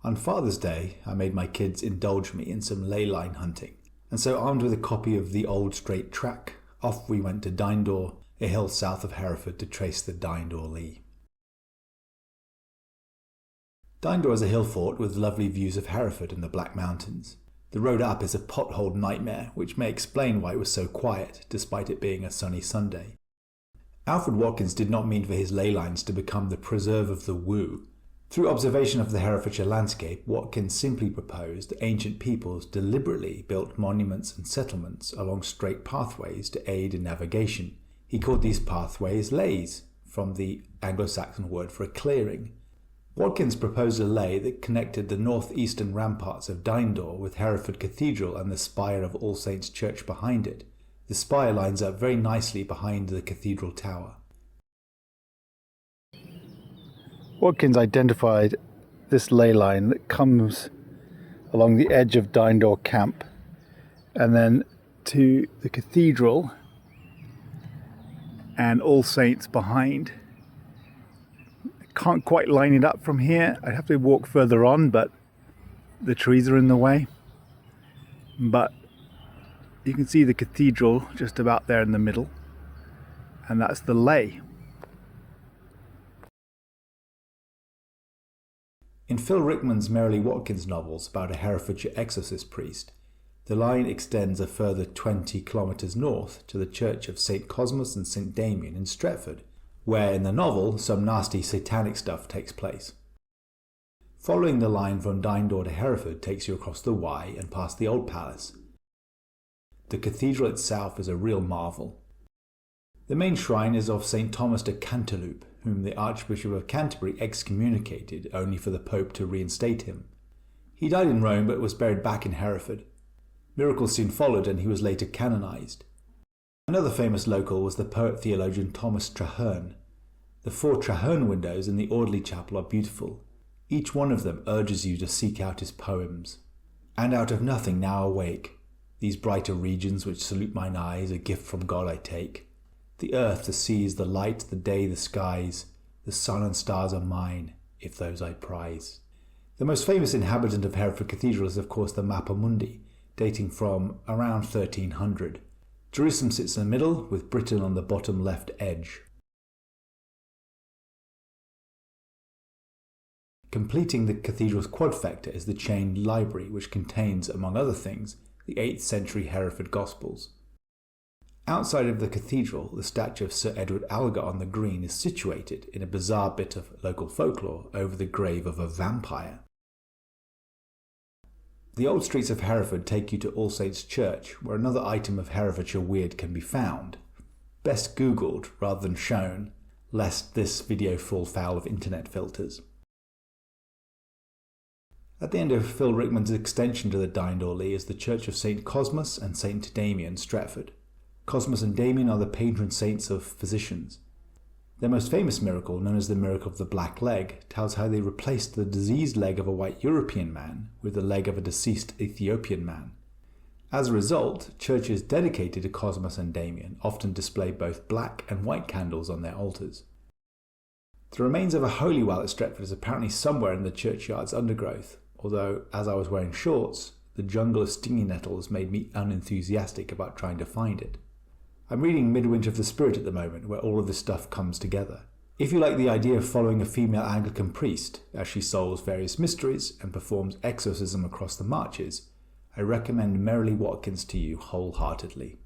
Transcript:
On Father's Day, I made my kids indulge me in some ley line hunting, and so armed with a copy of The Old Straight Track, off we went to Dinedor, a hill south of Hereford, to trace the Dinedor Lee. Dinedor is a hill fort with lovely views of Hereford and the Black Mountains. The road up is a potholed nightmare, which may explain why it was so quiet, despite it being a sunny Sunday. Alfred Watkins did not mean for his ley lines to become the preserve of the woo. Through observation of the Herefordshire landscape, Watkins simply proposed that ancient peoples deliberately built monuments and settlements along straight pathways to aid in navigation. He called these pathways leys, from the Anglo-Saxon word for a clearing. Watkins proposed a ley that connected the north-eastern ramparts of Dinedor with Hereford Cathedral and the spire of All Saints' Church behind it. The spire lines up very nicely behind the cathedral tower. Watkins identified this ley line that comes along the edge of Dinedor camp and then to the cathedral and All Saints behind. Can't quite line it up from here. I'd have to walk further on, but the trees are in the way. But you can see the cathedral just about there in the middle, and that's the ley. In Phil Rickman's Merrily Watkins novels about a Herefordshire exorcist priest, the line extends a further 20 kilometres north to the church of St Cosmas and St Damien in Stretford, where in the novel some nasty satanic stuff takes place. Following the line from Dinedor to Hereford takes you across the Wye and past the Old Palace. The cathedral itself is a real marvel. The main shrine is of St Thomas de Cantilupe, whom the Archbishop of Canterbury excommunicated only for the Pope to reinstate him. He died in Rome but was buried back in Hereford. Miracles soon followed and he was later canonised. Another famous local was the poet-theologian Thomas Traherne. The 4 Traherne windows in the Audley Chapel are beautiful. Each one of them urges you to seek out his poems. And out of nothing now awake, these brighter regions which salute mine eyes, a gift from God I take. The earth, the seas, the light, the day, the skies, the sun and stars are mine, if those I prize. The most famous inhabitant of Hereford Cathedral is of course the Mappa Mundi, dating from around 1300. Jerusalem sits in the middle, with Britain on the bottom left edge. Completing the cathedral's quadfecta is the chained library, which contains, among other things, the 8th century Hereford Gospels. Outside of the cathedral, the statue of Sir Edward Algar on the green is situated in a bizarre bit of local folklore over the grave of a vampire. The old streets of Hereford take you to All Saints' Church, where another item of Herefordshire weird can be found. Best googled rather than shown, lest this video fall foul of internet filters. At the end of Phil Rickman's extension to the Dinedor Lee is the Church of St Cosmas and St Damien, Stretford. Cosmas and Damien are the patron saints of physicians. Their most famous miracle, known as the miracle of the black leg, tells how they replaced the diseased leg of a white European man with the leg of a deceased Ethiopian man. As a result, churches dedicated to Cosmas and Damien often display both black and white candles on their altars. The remains of a holy well at Stretford is apparently somewhere in the churchyard's undergrowth, although, as I was wearing shorts, the jungle of stinging nettles made me unenthusiastic about trying to find it. I'm reading Midwinter of the Spirit at the moment, where all of this stuff comes together. If you like the idea of following a female Anglican priest as she solves various mysteries and performs exorcism across the marches, I recommend Merrily Watkins to you wholeheartedly.